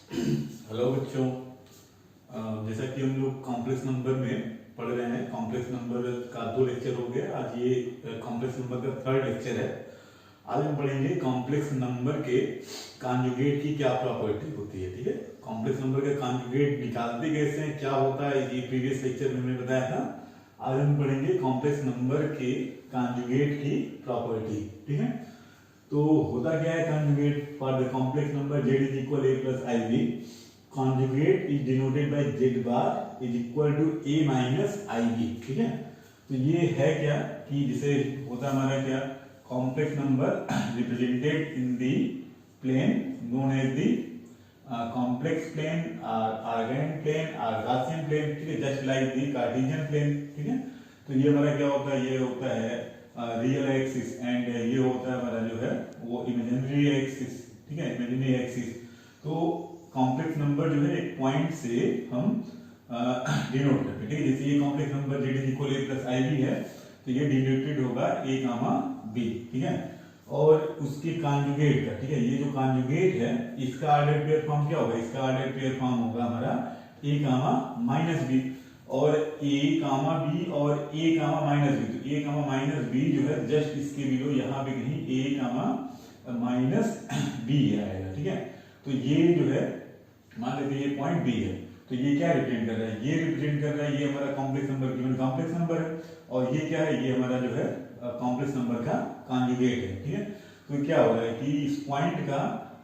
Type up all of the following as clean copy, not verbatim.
Hello बच्चों। जैसा कि हम लोग कॉम्प्लेक्स नंबर में पढ़ रहे हैं, कॉम्प्लेक्स नंबर का 2 लेक्चर हो गया। आज ये कॉम्प्लेक्स नंबर का 3rd लेक्चर है। आज हम पढ़ेंगे कॉम्प्लेक्स नंबर के कॉन्जुगेट की क्या प्रॉपर्टी होती है। ठीक है, कॉम्प्लेक्स नंबर का कॉन्जुगेट निकालते कैसे हैं, क्या होता है, ये प्रीवियस लेक्चर में मैंने बताया था। आज हम पढ़ेंगे कॉम्प्लेक्स नंबर के कॉन्जुगेट की प्रॉपर्टी। ठीक है, तो होता क्या है conjugate for the complex number z is equal a plus i b. Conjugate is denoted by z bar is equal to a minus i b. ठीक है, तो ये है क्या कि जिसे होता हमारा क्या, complex number represented in the plane known as the complex plane और आर्गेन प्लेन और गॉसियन प्लेन। ठीक है, just like the Cartesian plane. ठीक है, तो ये हमारा क्या होता है, ये होता है रियल एक्सिस एंड ये होता है हमारा जो है वो इमेजिनरी एक्सिस। ठीक है, इमेजिनरी एक्सिस। तो कॉम्प्लेक्स नंबर जो है एक पॉइंट से हम डिनोट करते हैं। ठीक है, जैसे ये complex number z is equal a plus i b है, तो ये डिनोटेड होगा a कामा b। ठीक है, और उसके कॉन्जुगेट का, ठीक है, ये जो कॉन्जुगेट है इसका ऑर्डर पेयर फॉर्म क्या होगा, इसका ऑर्डर पेयर फॉर्म होगा हमारा a कामा माइनस b और a कामा b और a कामा माइनस b। तो a कामा माइनस b जो है जस्ट इसके बिलो यहाँ पे कहीं a कामा माइनस b आएगा। ठीक है, तो ये जो है मान लेते ये पॉइंट b है, तो ये क्या रिप्रेजेंट कर रहा है, ये रिप्रेजेंट कर रहा है, ये हमारा complex number given complex number है, और ये क्या है, ये हमारा जो है कॉम्प्लेक्स नंबर का कॉन्जुगेट है। ठीक है, तो क्या हो रहा है कि इस पॉइंट का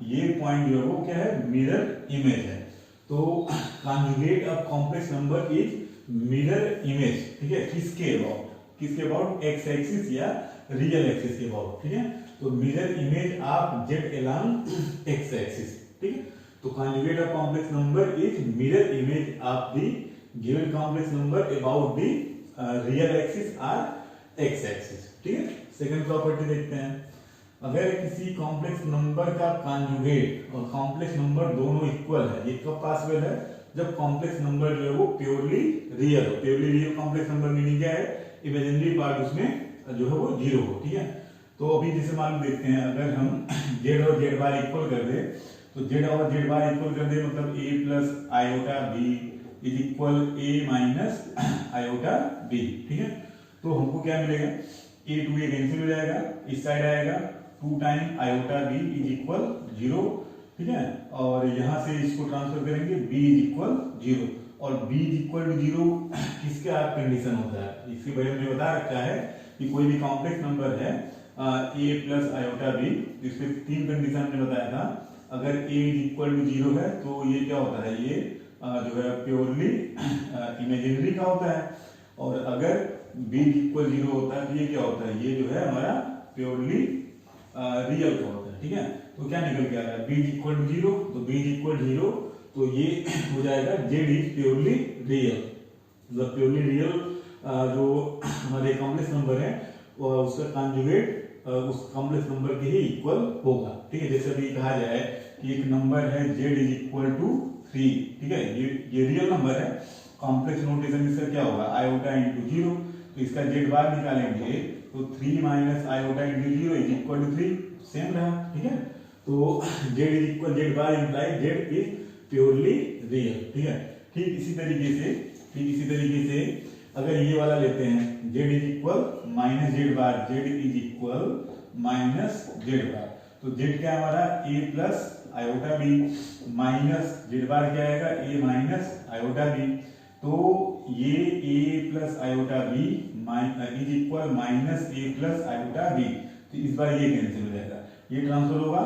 ये पॉइंट जो है वो क्या है, मिरर इमेज है। तो conjugate of complex number is mirror image. ठीक है, किसके अबाउट एक्स एक्सिस या रियल एक्सिस के अबाउट। ठीक है, तो mirror image of Z along x axis. ठीक है, तो conjugate of complex number is mirror image of the given complex number about the real axis और एक्स एक्सिस। ठीक है, सेकंड प्रॉपर्टी देखते हैं। अगर किसी कॉम्प्लेक्स नंबर का कॉन्जुगेट और कॉम्प्लेक्स नंबर दोनों इक्वल है, ये कब पॉसिबल है, जब कॉम्प्लेक्स नंबर जो है वो प्योरली रियल हो। Purely real complex number meaning क्या है, इमेजिनरी पार्ट उसमें जो है वो जीरो हो। ठीक है, तो अभी जैसे मान देखते हैं, अगर हम z और z बार इक्वल कर दे, तो z और z बार इक्वल कर दे मतलब a plus iota b is equal a minus iota b। ठीक है, तो हमको क्या मिलेगा, a टू a कैंसिल हो जाएगा, इस साइड आएगा 2 time iota b is equal 0। ठीक है, और यहां से इसको ट्रांसफर करेंगे b इज इक्वल 0, और b इज इक्वल टू 0 किसका कंडीशन होता है, इसके बारे में बता रखा है कि कोई भी कॉम्प्लेक्स नंबर है a प्लस आयोटा b, इसमें 3 कंडीशन हमने बताया था। अगर a इज इक्वल टू 0 है तो ये क्या होता है, ये जो है प्योरली इमेजिनरी का होता है, और अगर b इक्वल 0 होता है तो ये क्या होता है, ये जो है हमारा प्योरली रियल का होता है। ठीक है, तो क्या निकल के आ रहा है, b इक्वल टू 0, तो b इक्वल 0, तो ये हो जाएगा z इज प्योरली रियल। मतलब प्योरली रियल जो हमारे कॉम्प्लेक्स नंबर है उसका कॉन्जुगेट उस कॉम्प्लेक्स नंबर के ही इक्वल होगा। ठीक है, जैसे अभी कहा जाए कि एक नंबर है z इज इक्वल टू 3। ठीक है, ये रियल नंबर है, कॉम्प्लेक्स नोटेशन इसका क्या होगा, आयोटा इंटू 0, तो इसका z बार निकालेंगे तो 3 minus iota into 0 is equal to 3, same रहा। ठीक है, तो z is equal z bar imply z is purely real. ठीक है, ठीक इसी तरीके से अगर ये वाला लेते हैं z is equal minus z bar, z is equal minus z बार, तो z क्या हमारा a plus iota b minus z बार क्या आएगा, a माइनस आयोटा b, तो ये a plus iota b is equal minus a plus iota b, तो इस बार ये कैंसिल हो जाएगा, ये ट्रांसफर होगा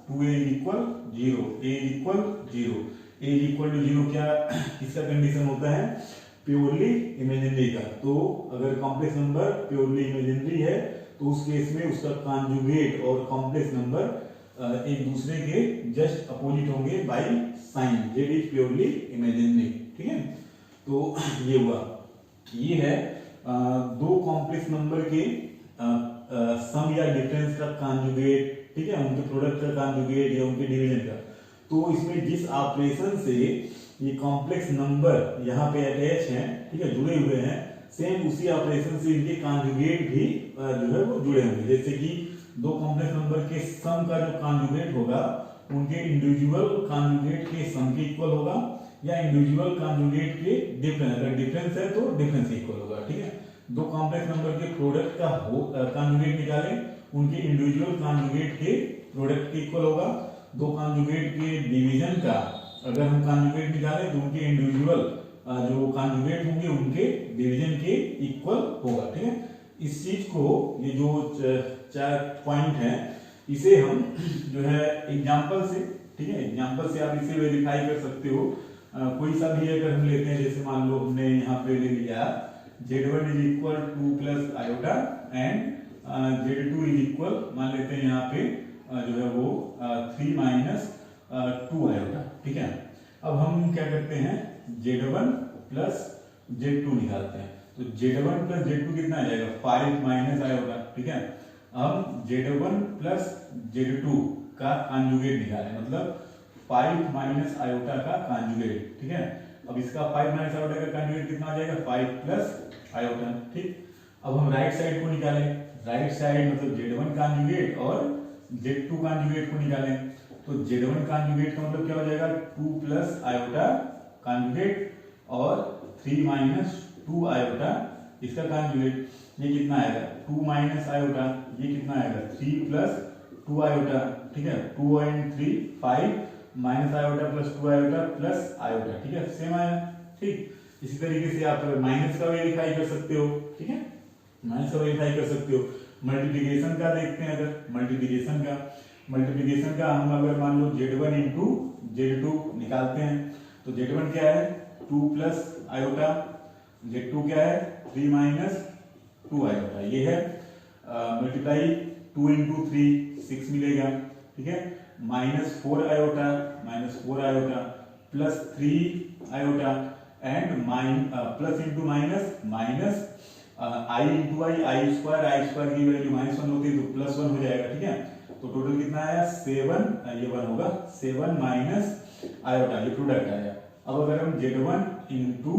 2a is equal 0, a is equal 0, a is equal to 0 क्या किसका कंडीशन होता है, प्योरली इमेजिनरी का। तो अगर कॉम्प्लेक्स नंबर प्योरली इमेजिनरी है तो उस केस में उसका कॉन्जुगेट और कॉम्प्लेक्स नंबर एक दूसरे के जस्ट अपोजिट होंगे by sine, z is purely imaginary. ठीक है, तो ये हुआ, ये है दो कॉम्प्लेक्स नंबर के सम या डिफरेंस का कॉन्जुगेट। ठीक है, उनके प्रोडक्ट का कॉन्जुगेट या उनके डिवीजन का। तो इसमें जिस ऑपरेशन से ये कॉम्प्लेक्स नंबर यहाँ पे अटैच हैं, ठीक है, जुड़े हुए हैं, सेम उसी ऑपरेशन से इनके कॉन्जुगेट भी जो है वो जुड़े होंगे। जैसे कि दो कॉम्प्लेक्स नंबर के सम का जो कॉन्जुगेट होगा उनके इंडिविजुअल कॉन्जुगेट के सम के इक्वल होगा, या इंडिविजुअल कॉन्जुगेट के डिफरेंस, अगर डिफरेंस है तो डिफरेंस के इक्वल होगा। ठीक है, दो कॉम्प्लेक्स नंबर के प्रोडक्ट का कॉन्जुगेट निकालें, उनके इंडिविजुअल कॉन्जुगेट के प्रोडक्ट के इक्वल होगा। दो कॉन्जुगेट के डिवीजन का अगर हम कॉन्जुगेट निकालें तो उनके इंडिविजुअल जो कॉन्जुगेट होंगे उनके डिवीजन के इक्वल होगा। ठीक है, इस चीज को, ये जो 4 पॉइंट है, इसे हम जो है एग्जांपल से, ठीक है, एग्जांपल से आप इसे वेरीफाई कर सकते हो। कोई सा भी अगर हम लेते हैं, जैसे मान लो हमने यहाँ पे ले लिया z1 is equal 2 plus iota and z2 is equal, मान लेते हैं यहाँ पे जो है वो 3 माइनस 2 आयोटा। ठीक है, अब हम क्या करते हैं, z1 प्लस z2 निकालते हैं। तो z1 प्लस z2 कितना आ जाएगा, 5 माइनस आयोटा। ठीक है, हम z1 प्लस z2 का कॉन्जुगेट निकालें, मतलब 5 माइनस आयोटा का कॉन्जुगेट। ठीक है, अब इसका 5 माइनस आयोटा का कॉन्जुगेट कितना आ जाएगा, 5 प्लस आयोटा। ठीक, अब हम राइट साइड को निकालें, राइट साइड मतलब z1 कॉन्जुगेट और z2 कॉन्जुगेट को निकालें। तो z1 कॉन्जुगेट का मतलब क्या हो जाएगा, 2 प्लस आयोटा कॉन्जुगेट और 3 माइनस 2 आयोटा इसका कॉन्जुगेट। ये कितना आएगा, 2 माइनस आयोटा, ये कितना आएगा, 3 प्लस 2 आयोटा। ठीक है, 2 and 3 5 minus iota plus 2 iota plus iota. ठीक है, सेम आया। ठीक, इसी तरीके से आप माइनस का वेरीफाई कर सकते हो। ठीक है, माइनस का वेरीफाई कर सकते हो। मल्टीप्लिकेशन का देखते हैं, अगर मल्टीप्लिकेशन का हम अगर मान लो z1 इंटू z2 निकालते हैं, तो z1 क्या है, 2 प्लस आयोटा, z2 क्या है, 3 माइनस 2 आयोटा। ये है मल्टीप्लाई 2 इंटू 3 6 मिलेगा। ठीक है, minus 4 iota plus 3 iota and plus into minus minus I into I square की वैल्यू -1 होती है तो +1 हो जाएगा। ठीक है, तो टोटल कितना आया, 7, ये 1 होगा, 7 माइनस आयोटा, ये प्रोडक्ट आया। अब अगर हम z1 इंटू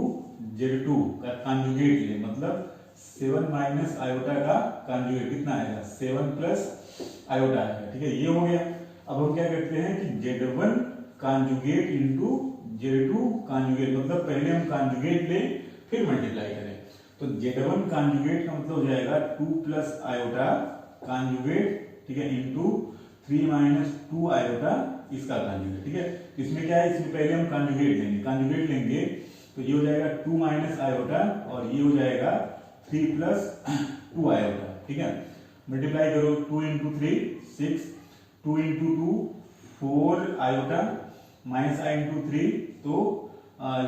z2 का कॉन्जुगेट ले, मतलब 7 माइनस आयोटा का कॉन्जुगेट कितना आएगा, 7 प्लस आयोटा आएगा। ठीक है, ये हो गया। अब हम क्या करते हैं कि z1 conjugate into z2 conjugate, मतलब पहले हम कॉन्जुगेट लें फिर मल्टीप्लाई करें। तो z1 कॉन्जुगेट का मतलब हो जाएगा 2 प्लस आयोटा कॉन्जुगेट, ठीक है, इंटू 3 माइनस 2 आयोटा इसका कॉन्जुगेट। ठीक है, इसमें क्या है, इसमें पहले हम कॉन्जुगेट लेंगे तो ये हो जाएगा 2 माइनस आयोटा और ये हो जाएगा 3 प्लस 2 आयोटा। ठीक है, मल्टीप्लाई करो, 2 इंटू 3 6, 2 इंटू 2 4 आयोटा माइनस आई इंटू 3, तो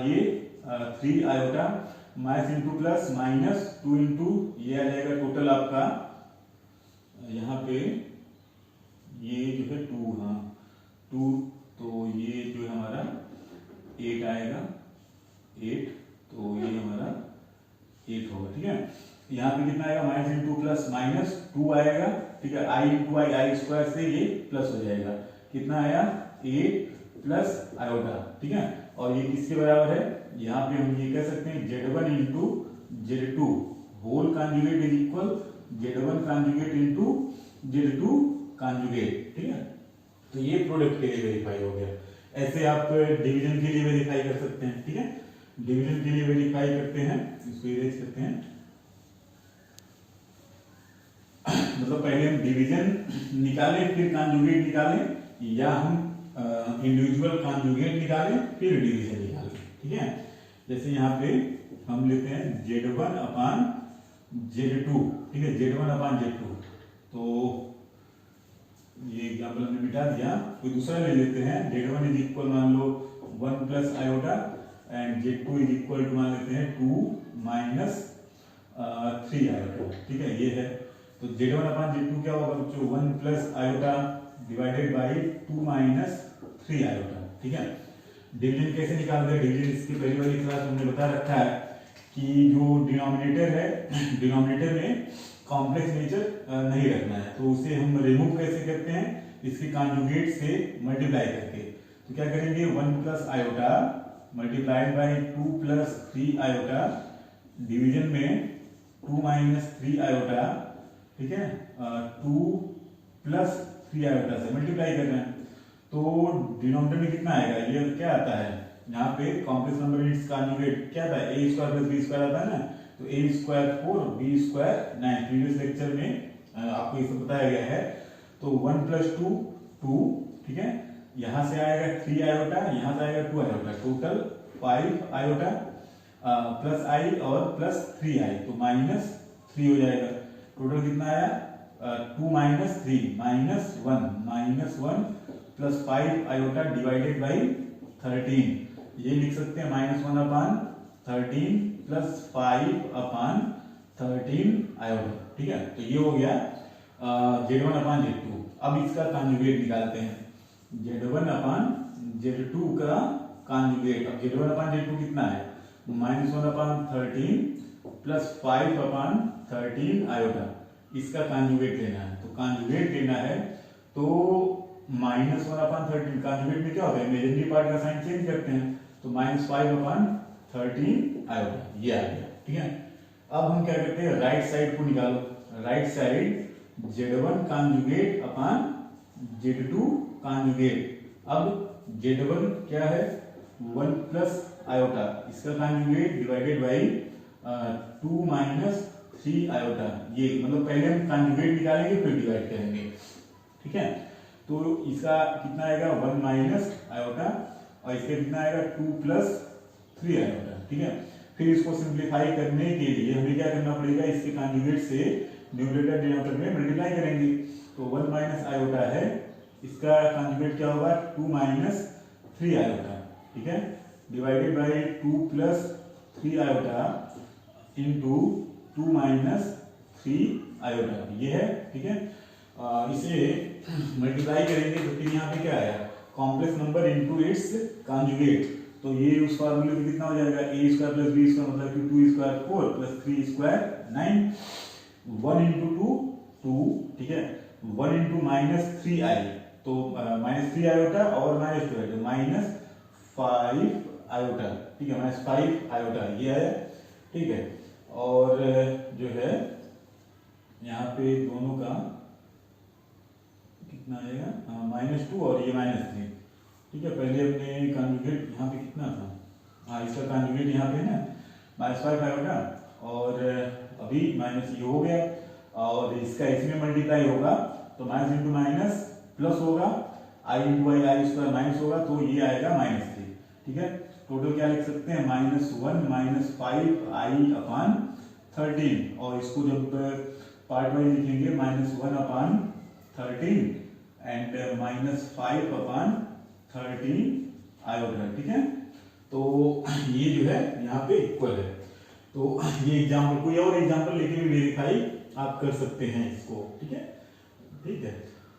ये 3 iota minus into plus minus 2 into, ये आ जाएगा टोटल आपका यहाँ पे, ये जो है 2, हाँ 2, तो ये जो है हमारा 8 आएगा, 8, तो ये हमारा 8 होगा। ठीक है, यहाँ पे कितना आएगा, माइनस इंटू प्लस माइनस 2 आएगा। ठीक है, आई इंटू आई स्क्वायर से ये प्लस हो जाएगा, कितना आया, 8 प्लस आयोटा। ठीक है, और ये किसके बराबर है, यहाँ पे हम ये कह सकते हैं z1 into z2 whole conjugate is equal z1 conjugate into z2 conjugate. ठीक है, तो ये प्रोडक्ट के लिए वेरीफाई हो गया। ऐसे आप डिवीजन के लिए वेरीफाई कर सकते हैं। ठीक है, डिवीजन के लिए वेरीफाई करते हैं, इसको इरेज करते हैं। मतलब पहले हम डिवीजन निकालें फिर कॉन्जुगेट निकालें, या हम इंडिविजुअल कॉन्जुगेट निकालें फिर डिवीजन निकालें। ठीक है, जैसे यहाँ पे हम लेते हैं z1 अपान z2। ठीक है, z1 अपान z2, तो ये एग्जाम्पल हमने मिटा दिया, कोई दूसरा ले लेते हैं। z1 इज इक्वल मान लो 1 plus iota and z2 is equal to मान लेते हैं 2 माइनस 3 आयोटा। ठीक है, ये है, तो z1 अपान z2 क्या होगा बच्चों, 1 plus iota divided by 2 minus 3 iota. ठीक है, डिवीजन कैसे निकालते हैं, डिवीजन इसकी पहली वाली क्लास हमने बता रखा है कि जो डिनोमिनेटर है, डिनोमिनेटर में कॉम्प्लेक्स नेचर नहीं रखना है, तो उसे हम रिमूव कैसे करते हैं, इसके कॉन्जुगेट से मल्टीप्लाई करके। तो क्या करेंगे, 1 plus iota multiplied by 2 plus 3 iota, division में 2 माइनस 3 आयोटा। ठीक है, 2 प्लस 3 आयोटा से मल्टीप्लाई कर रहे हैं, तो डिनोमिनेटर में कितना आएगा, ये क्या आता है यहाँ पे कॉम्प्लेक्स नंबर इट्स कॉन्जुगेट क्या आता है, a square plus b square आता है ना, तो a square 4 b square 9, previous lecture में आपको ये सब बताया गया है। तो 1 + 2 2, ठीक है, यहाँ से आएगा 3 आयोटा, यहाँ से आएगा 2 आयोटा, टोटल 5 आयोटा प्लस आई और प्लस 3 आई, तो -3 हो जाएगा। टोटल कितना आया 2 - 3 -1 प्लस 5 आयोटा डिवाइडेड बाई 13, ये लिख सकते हैं -1/13 प्लस 5/13 आयोटा, ठीक है। तो ये हो गया Z1/Z2। अब इसका कॉन्जुगेट निकालते हैं, Z1/Z2 का कॉन्जुगेट। अब Z1/Z2 कितना है, -1/13 प्लस 5/13 आयोटा, इसका कॉन्जुगेट लेना है। तो कॉन्जुगेट लेना है तो -1/13 कॉन्जुगेट में क्या होता है, इमेजिनरी पार्ट का साइन चेंज करते हैं, तो -5/13 आयोटा, ये आ गया, ठीक है। अब हम क्या करते हैं, राइट साइड को निकालो, right side Z1 conjugate upon Z2 conjugate. अब Z1 क्या है 1 प्लस आयोटा, इसका कॉन्जुगेट डिवाइडेड बाई 2 - 3 आयोटा, ये मतलब पहले हम कॉन्जुगेट निकालेंगे फिर डिवाइड करेंगे, ठीक है। तो इसका कितना आएगा 1 - आयोटा और इसका कितना आएगा 2 + 3 आयोटा, ठीक है। फिर इसको सिंप्लीफाई करने के लिए हमें क्या करना पड़ेगा, इसके कॉन्जुगेट से न्यूमरेटर डिनोमिनेटर में मल्टीप्लाई करेंगे। तो 1 - आयोटा है, इसका कॉन्जुगेट क्या होगा 2 - 3 आयोटा, ठीक है, divided by 2 + 3 iota into 2 - 3 iota, ये है, ठीक है। इसे मल्टीप्लाई करेंगे तो फिर यहाँ पे क्या आया, complex number into its conjugate. तो ये उस फार्मूले में कितना हो जाएगा, ए स्क्वायर प्लस बी स्क्वायर मतलब कि 2 स्क्वायर 4 प्लस 3 स्क्वायर 9, 1 × 2 2, ठीक है, 1 × -3i, तो -3 आयोटा और -2 आयोटा, -5 आयोटा, ठीक है, -5 आयोटा ये है, ठीक है। और जो है यहाँ पे दोनों का कितना आएगा, -2 और ये -3, ठीक है। पहले अपने कॉन्जुगेट यहाँ पे कितना था, हाँ इसका कॉन्जुगेट यहाँ पे है ना -5 आयोटा, और अभी माइनस ये हो गया और इसका इसमें मल्टीप्लाई होगा तो माइनस इंटू माइनस प्लस होगा, आई इंटू आई, आई स्क्वायर माइनस होगा, तो ये आएगा -3, ठीक है। टोटल क्या लिख सकते हैं -1 - 5i/13, और इसको जब पार्ट वाइज लिखेंगे -1/13 एंड -5/13 आयोटा, ठीक है। तो ये जो है यहाँ पे इक्वल है। तो ये एग्जाम्पल, कोई और एग्जाम्पल लेके भी वेरीफाई आप कर सकते हैं इसको, ठीक है, ठीक है।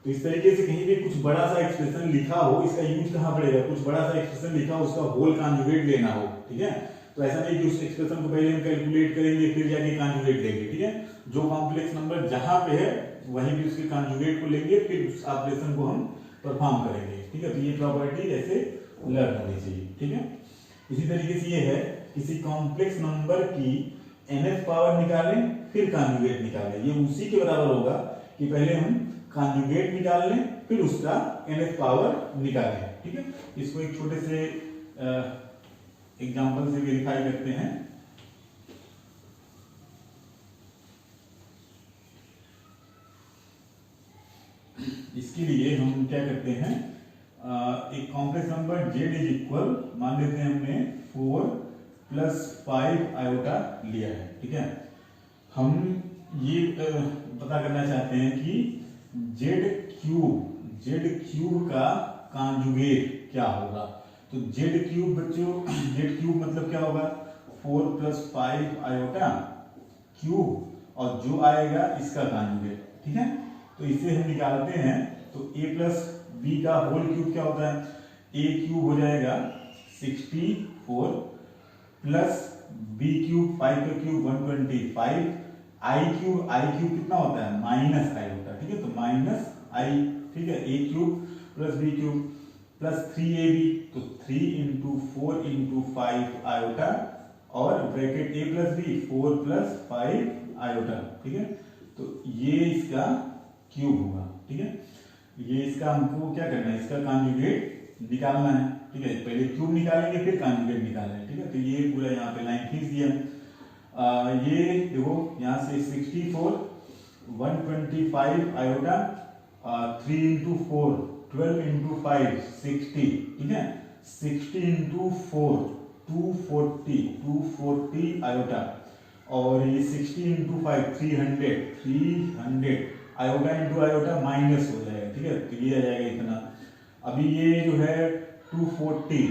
तो इस तरीके से कहीं भी कुछ बड़ा सा एक्सप्रेशन लिखा हो, इसका यूज कहाँ पड़ेगा, कुछ बड़ा सा एक्सप्रेशन लिखा हो उसका होल कॉन्जुगेट लेना हो, ठीक है। तो ऐसा नहीं कि उस एक्सप्रेशन को पहले हम कैलकुलेट करेंगे फिर जाके कॉन्जुगेट लेंगे, ठीक है। जो कॉम्प्लेक्स नंबर जहां पे है वहीं भी उसके कॉन्जुगेट को लेंगे, फिर उस ऑपरेशन को हम परफॉर्म करेंगे, ठीक है। तो ये प्रॉपर्टी ऐसे लर्न होनी चाहिए, ठीक है। इसी तरीके से ये है, किसी कॉम्प्लेक्स नंबर की nth पावर निकालें फिर कॉन्जुगेट निकालें, ये उसी के बराबर होगा कि पहले हम कॉन्जुगेट निकाल लें फिर उसका nth पावर निकालें, ठीक है। इसको एक छोटे से एग्जांपल से वेरीफाई करते हैं। इसके लिए हम क्या करते हैं, एक complex number z is equal मान लेते हैं हमने 4 + 5 आयोटा लिया है, ठीक है। हम ये पता करना चाहते हैं कि z क्यूब का कॉन्जुगेट क्या होगा। तो z क्यूब बच्चों, z क्यूब मतलब क्या होगा 4 + 5 आयोटा क्यूब और जो आएगा इसका कॉन्जुगेट, ठीक है। तो इसे हम निकालते हैं तो a + b का होल क्यूब क्या होता है, a क्यूब हो जाएगा 64 प्लस b क्यूब 5 का क्यूब 125, i क्यूब कितना होता है माइनस आई होता है, ठीक है। तो माइनस आई, ठीक है, a cube plus b cube plus 3ab, तो 3 × 4 × 5 आयोटा और ब्रैकेट a + b 4 + 5 आयोटा, ठीक है। तो ये इसका क्यूब होगा, ठीक है। ये इसका हमको क्या करना है, इसका कॉन्जुगेट निकालना है, ठीक है। पहले क्यूब निकालेंगे फिर कॉन्जुगेट निकालना है, ठीक है। तो ये पूरा यहाँ पे लाइन खींच दिया। ये देखो यहाँ से 64 125 आयोटा 3 इंटू 4 12 इंटू 5 60, ठीक है। 60 इंटू 4 240 आयोटा, और ये 60 into 5 300 iota into iota minus हो जाएगा, ठीक है। तो ये आ जाएगा इतना। अभी ये जो है 240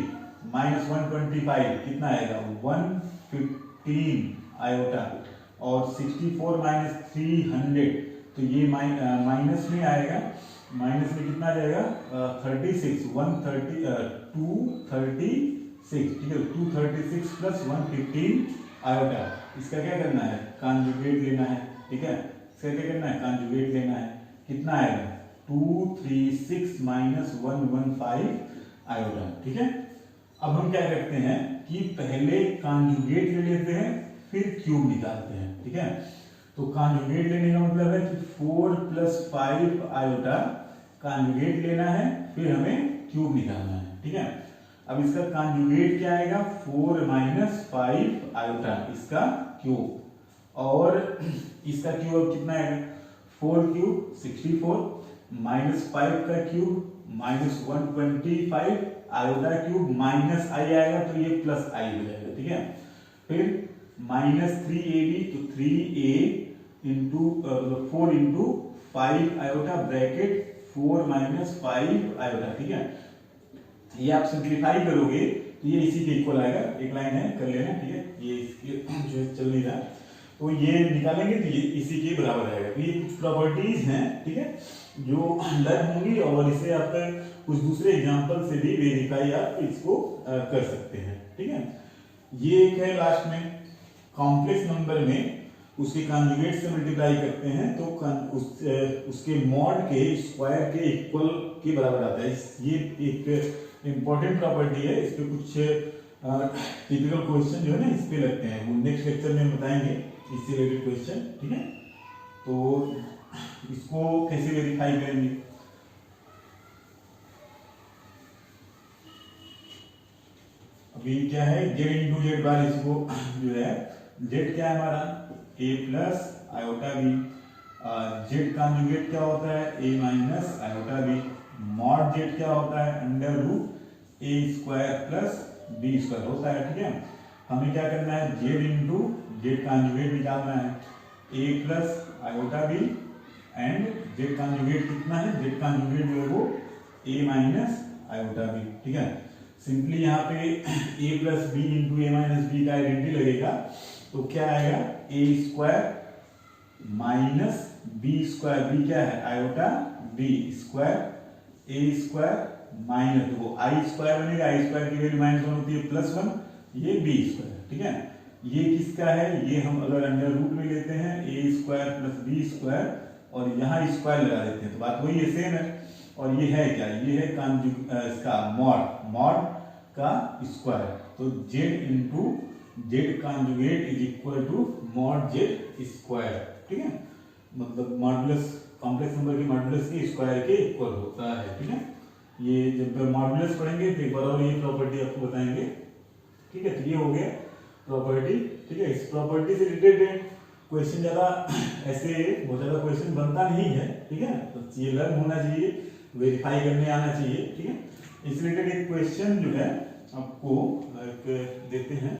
माइनस 125 कितना आएगा 115 आयोटा, और 64 माइनस 300, तो ये माइनस में आएगा। माइनस में कितना आ जाएगा 36 236, ठीक है। 236 प्लस 115 आयोटा, इसका क्या करना है कॉन्जुगेट लेना है, ठीक है। इसका क्या करना है कॉन्जुगेट लेना है, कितना आएगा 236 माइनस 115 आयोटा, ठीक है। अब हम क्या करते हैं कि पहले कॉन्जुगेट ले लेते हैं फिर क्यूब निकालते हैं, ठीक है। तो कॉन्जुगेट लेने का मतलब है कि 4 प्लस 5 आयोटा कॉन्जुगेट लेना है, फिर हमें क्यूब निकालना है, ठीक है। अब इसका कॉन्जुगेट क्या आएगा 4 माइनस 5 आयोटा, इसका क्यूब, और इसका क्यूब कितना आएगा 4 क्यूब 64 माइनस 5 का cube minus 125 iota cube minus i आएगा, तो ये प्लस आई हो जाएगा, ठीक है। फिर माइनस 3ab, तो 3a into 4 into 5 iota bracket 4 minus 5 iota, ठीक है। ये आप सिंप्लीफाई करोगे तो ये इसी के इक्वल आएगा। एक लाइन है कर लेना, ठीक है। ये इसके जो चल नहीं रहा, तो ये निकालेंगे तो ये इसी के बराबर आएगा। तो ये कुछ प्रॉपर्टीज हैं, ठीक है, जो लर्न होंगी, और इसे आप कुछ दूसरे एग्जांपल से भी वेरीफाई आप इसको कर सकते हैं, ठीक है। ये एक है लास्ट में कॉम्प्लेक्स नंबर में उसके कॉन्जुगेट से मल्टीप्लाई करते हैं तो उसके मॉड के स्क्वायर के इक्वल के बराबर आता है। ये एक इंपॉर्टेंट प्रॉपर्टी है, इस पे कुछ टिपिकल क्वेश्चन जो है ना इस पे लगते हैं, वो नेक्स्ट लेक्चर में बताएंगे इससे रिलेटेड क्वेश्चन, ठीक है। तो इसको कैसे वेरीफाई करेंगे, अभी क्या है जेड इंटू जेड बार, इसको जो है जेड क्या है हमारा a plus iota b, z conjugate क्या होता है a minus iota b, mod z क्या होता है under root a square plus b square होता है, ठीक है। हमें क्या करना है जेड इंटू जेड कॉन्जुगेट निकालना है a plus iota b, and z conjugate कितना है, जेड कॉन्जुगेट जो है वो a माइनस आयोटा बी, ठीक है। सिंपली यहाँ पे a plus b into a minus b का आइडेंटिटी लगेगा, तो क्या आएगा a square minus b square, b क्या है iota b square, a square minus वो आई स्क्वायर बनेगा, आई स्क्वायर की वैल्यू -1 होती है +1, ये बी स्क्वायर, ठीक है। ये किसका है, ये हम अगर अंडर रूट में लेते हैं a square plus b square, और यहाँ स्क्वायर लगा देते हैं तो बात वही है, सेम है। और ये है क्या, ये है इसका मॉड का स्क्वायर, तो z into z conjugate is equal to mod z square, ठीक है। मतलब मॉडुलस कॉम्प्लेक्स नंबर के मॉडुलस के स्क्वायर के इक्वल होता है, ठीक है। ये जब मॉडुलस पढ़ेंगे तो एक बार और ये प्रॉपर्टी आपको बताएंगे, ठीक है। तो ये हो गया प्रॉपर्टी, ठीक है। इस प्रॉपर्टी से रिलेटेड क्वेश्चन ज़्यादा ऐसे बहुत ज़्यादा क्वेश्चन बनता नहीं है, ठीक है। तो ये लर्न होना चाहिए, वेरीफाई करने आना चाहिए, ठीक है। इस रिलेटेड एक क्वेश्चन जो है आपको देते हैं।